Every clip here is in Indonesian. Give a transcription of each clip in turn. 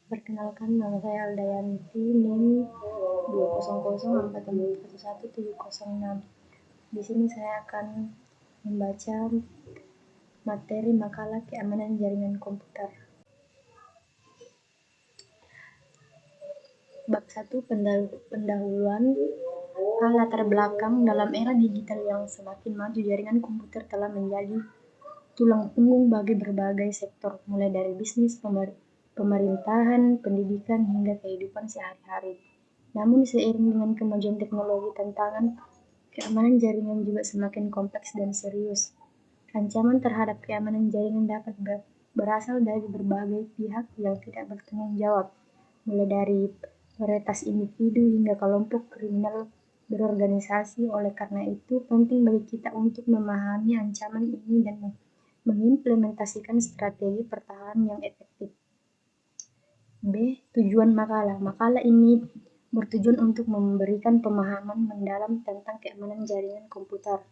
Perkenalkan, nama saya Aldayanti, NIM 200441176. Di sini saya akan membaca materi makalah keamanan jaringan komputer. Bab 1, pendahuluan. Latar belakang. Dalam era digital yang semakin maju, jaringan komputer telah menjadi tulang punggung bagi berbagai sektor, mulai dari bisnis, pemerintahan, pendidikan, hingga kehidupan sehari-hari. Namun seiring dengan kemajuan teknologi, tantangan keamanan jaringan juga semakin kompleks dan serius. Ancaman terhadap keamanan jaringan dapat berasal dari berbagai pihak yang tidak bertanggung jawab, mulai dari peretas individu hingga kelompok kriminal berorganisasi. Oleh karena itu, penting bagi kita untuk memahami ancaman ini dan mengimplementasikan strategi pertahanan yang efektif. B. Tujuan makalah. Makalah ini bertujuan untuk memberikan pemahaman mendalam tentang keamanan jaringan komputer,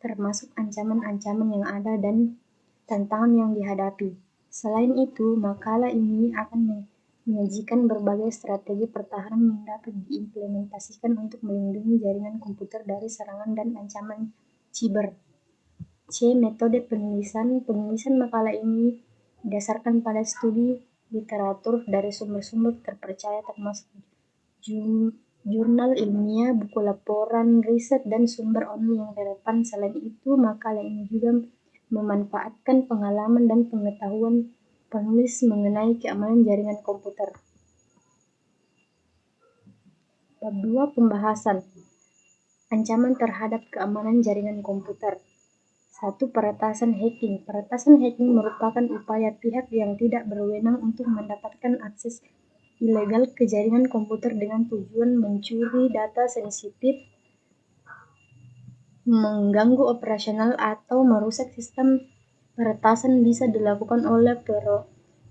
termasuk ancaman-ancaman yang ada dan tantangan yang dihadapi. Selain itu, makalah ini akan menyajikan berbagai strategi pertahanan yang dapat diimplementasikan untuk melindungi jaringan komputer dari serangan dan ancaman siber. C. Metode penulisan. Penulisan makalah ini didasarkan pada studi literatur dari sumber-sumber terpercaya, termasuk jurnal ilmiah, buku laporan, riset, dan sumber online yang relevan. Selain itu, makalah ini juga memanfaatkan pengalaman dan pengetahuan penulis mengenai keamanan jaringan komputer. Bab 2, pembahasan. Ancaman terhadap keamanan jaringan komputer. 1. Peretasan hacking. Peretasan hacking merupakan upaya pihak yang tidak berwenang untuk mendapatkan akses ilegal ke jaringan komputer dengan tujuan mencuri data sensitif, mengganggu operasional, atau merusak sistem. Peretasan bisa dilakukan oleh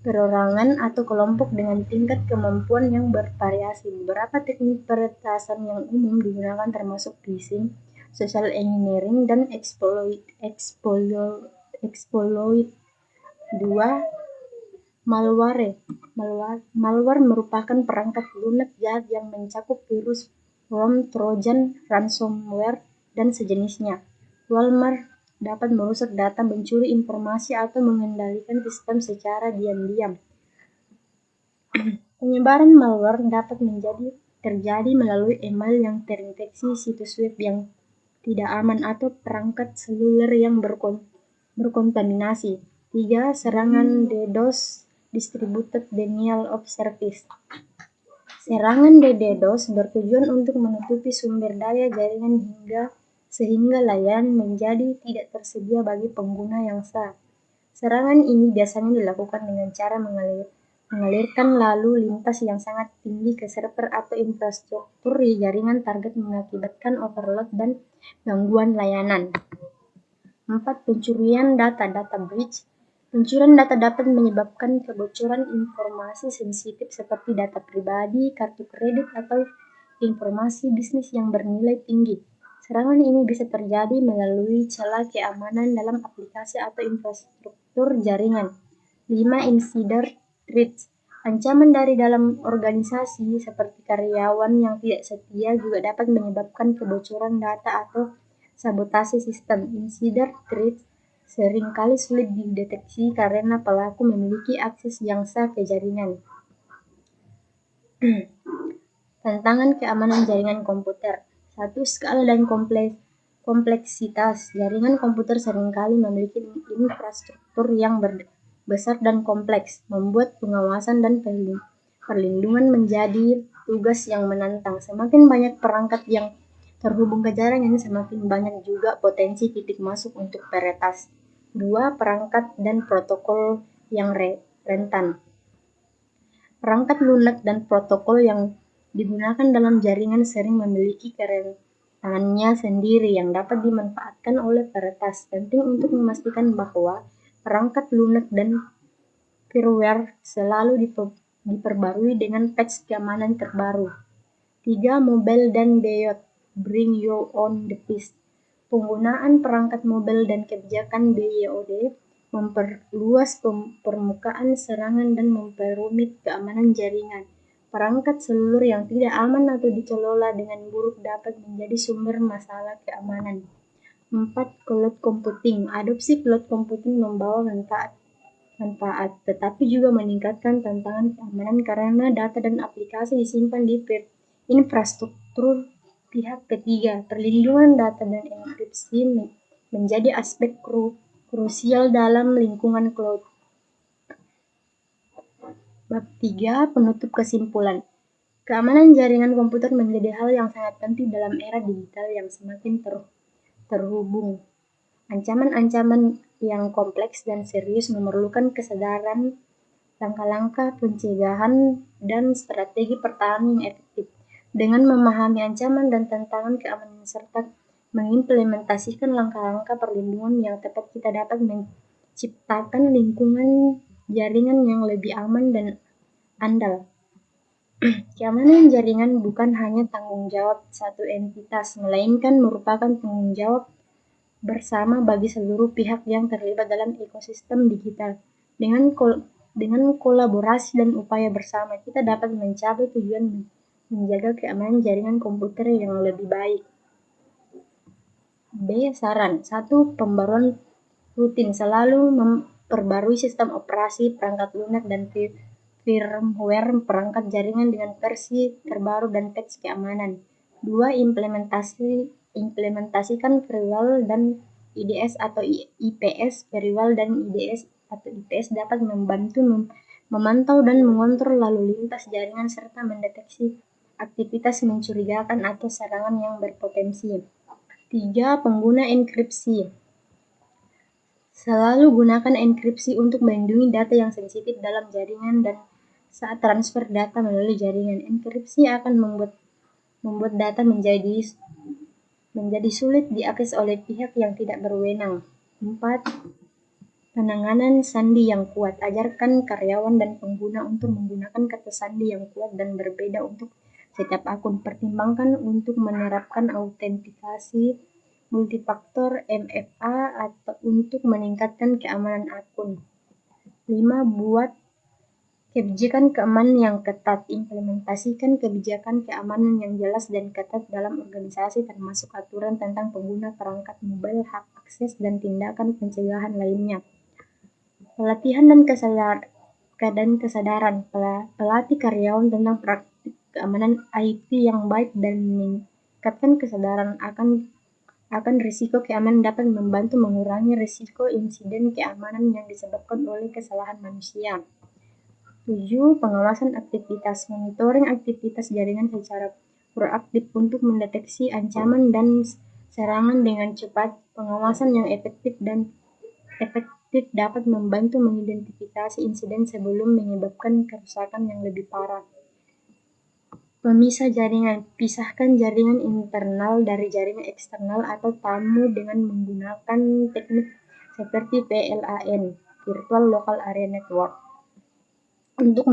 perorangan atau kelompok dengan tingkat kemampuan yang bervariasi. Beberapa teknik peretasan yang umum digunakan termasuk phishing, social engineering, dan exploit. 2. Malware. Malware merupakan perangkat lunak jahat yang mencakup virus, worm, trojan, ransomware, dan sejenisnya. Malware dapat merusak data, mencuri informasi, atau mengendalikan sistem secara diam-diam. Penyebaran malware dapat terjadi melalui email yang terinfeksi, situs web yang tidak aman, atau perangkat seluler yang berkontaminasi. 3. Serangan DDoS, Distributed Denial of Service. Serangan DDoS bertujuan untuk menutupi sumber daya jaringan sehingga layanan menjadi tidak tersedia bagi pengguna yang sah. Serangan ini biasanya dilakukan dengan cara mengalirkan lalu lintas yang sangat tinggi ke server atau infrastruktur jaringan target, mengakibatkan overload dan gangguan layanan. 4. Pencurian data, data breach. Pencurian data dapat menyebabkan kebocoran informasi sensitif seperti data pribadi, kartu kredit, atau informasi bisnis yang bernilai tinggi. Serangan ini bisa terjadi melalui celah keamanan dalam aplikasi atau infrastruktur jaringan. 5. Insider threats. Ancaman dari dalam organisasi seperti karyawan yang tidak setia juga dapat menyebabkan kebocoran data atau sabotase sistem. Insider threats seringkali sulit dideteksi karena pelaku memiliki akses yang sah ke jaringan. Tantangan keamanan jaringan komputer. 1. Skala dan kompleksitas. Jaringan komputer seringkali memiliki infrastruktur yang besar dan kompleks, membuat pengawasan dan perlindungan menjadi tugas yang menantang. Semakin banyak perangkat yang terhubung ke jaringan, semakin banyak juga potensi titik masuk untuk peretas. 2. Perangkat dan protokol yang rentan. Perangkat lunak dan protokol yang digunakan dalam jaringan sering memiliki kerentanannya sendiri yang dapat dimanfaatkan oleh peretas. Penting untuk memastikan bahwa perangkat lunak dan firmware selalu diperbarui dengan patch keamanan terbaru. 3. Mobile dan BIOS. Bring your own device. Penggunaan perangkat mobile dan kebijakan BYOD memperluas permukaan serangan dan memperumit keamanan jaringan. Perangkat seluler yang tidak aman atau dikelola dengan buruk dapat menjadi sumber masalah keamanan. 4. Cloud computing. Adopsi cloud computing membawa manfaat, tetapi juga meningkatkan tantangan keamanan karena data dan aplikasi disimpan di infrastruktur pihak ketiga. Perlindungan data dan enkripsi menjadi aspek krusial dalam lingkungan cloud. Bab 3. Penutup kesimpulan. Keamanan jaringan komputer menjadi hal yang sangat penting dalam era digital yang semakin terhubung. Ancaman-ancaman yang kompleks dan serius memerlukan kesadaran, langkah-langkah pencegahan, dan strategi pertahanan yang efektif. Dengan memahami ancaman dan tantangan keamanan serta mengimplementasikan langkah-langkah perlindungan yang tepat, kita dapat menciptakan lingkungan jaringan yang lebih aman dan andal. Keamanan jaringan bukan hanya tanggung jawab satu entitas, melainkan merupakan tanggung jawab bersama bagi seluruh pihak yang terlibat dalam ekosistem digital. Dengan kolaborasi dan upaya bersama, kita dapat mencapai tujuan menjaga keamanan jaringan komputer yang lebih baik. B. Saran. 1. Pembaruan rutin. Selalu memperbarui sistem operasi, perangkat lunak, dan firmware perangkat jaringan dengan versi terbaru dan patch keamanan. 2. Implementasikan firewall dan IDS atau IPS. Firewall dan IDS atau IPS dapat membantu memantau dan mengontrol lalu lintas jaringan serta mendeteksi aktivitas mencurigakan atau serangan yang berpotensi. 3. Pengguna enkripsi. Selalu gunakan enkripsi untuk melindungi data yang sensitif dalam jaringan dan saat transfer data melalui jaringan. Enkripsi akan membuat data menjadi sulit diakses oleh pihak yang tidak berwenang. 4. Penanganan sandi yang kuat. Ajarkan karyawan dan pengguna untuk menggunakan kata sandi yang kuat dan berbeda untuk setiap akun. Pertimbangkan untuk menerapkan autentikasi multifaktor MFA atau untuk meningkatkan keamanan akun. 5. Buat kebijakan keamanan yang ketat. Implementasikan kebijakan keamanan yang jelas dan ketat dalam organisasi, termasuk aturan tentang pengguna perangkat mobile, hak akses, dan tindakan pencegahan lainnya. Pelatihan dan kesadaran. Pelatih karyawan tentang praktik keamanan IT yang baik dan meningkatkan kesadaran akan risiko keamanan dapat membantu mengurangi risiko insiden keamanan yang disebabkan oleh kesalahan manusia. 7. Pengawasan aktivitas. Monitoring aktivitas jaringan secara proaktif untuk mendeteksi ancaman dan serangan dengan cepat. Pengawasan yang efektif dapat membantu mengidentifikasi insiden sebelum menyebabkan kerusakan yang lebih parah. Pemisah jaringan. Pisahkan jaringan internal dari jaringan eksternal atau tamu dengan menggunakan teknik seperti VLAN, Virtual Local Area Network, untuk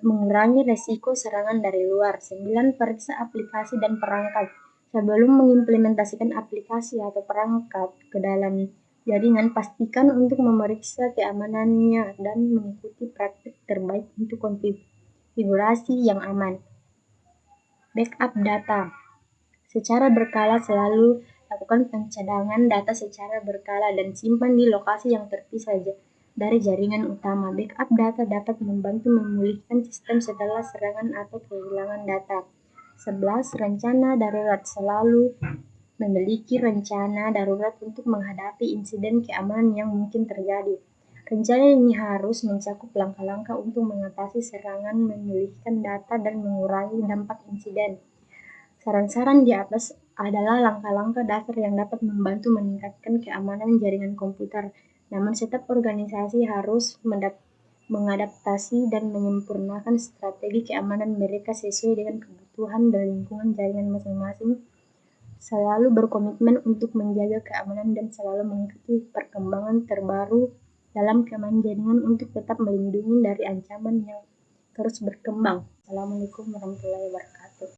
mengurangi resiko serangan dari luar. 9. Periksa aplikasi dan perangkat. Sebelum mengimplementasikan aplikasi atau perangkat ke dalam jaringan, pastikan untuk memeriksa keamanannya dan mengikuti praktik terbaik untuk konfigurasi yang aman. Backup data. Secara berkala. Selalu lakukan pencadangan data secara berkala dan simpan di lokasi yang terpisah dari jaringan utama. Backup data dapat membantu memulihkan sistem setelah serangan atau kehilangan data. 11. Rencana darurat. Selalu memiliki rencana darurat untuk menghadapi insiden keamanan yang mungkin terjadi. Rencana ini harus mencakup langkah-langkah untuk mengatasi serangan, memulihkan data, dan mengurangi dampak insiden. Saran-saran di atas adalah langkah-langkah dasar yang dapat membantu meningkatkan keamanan jaringan komputer. Namun setiap organisasi harus mengadaptasi dan menyempurnakan strategi keamanan mereka sesuai dengan kebutuhan dan lingkungan jaringan masing-masing. Selalu berkomitmen untuk menjaga keamanan dan selalu mengikuti perkembangan terbaru dalam keamanan jaringan untuk tetap melindungi dari ancaman yang terus berkembang. Assalamualaikum warahmatullahi wabarakatuh.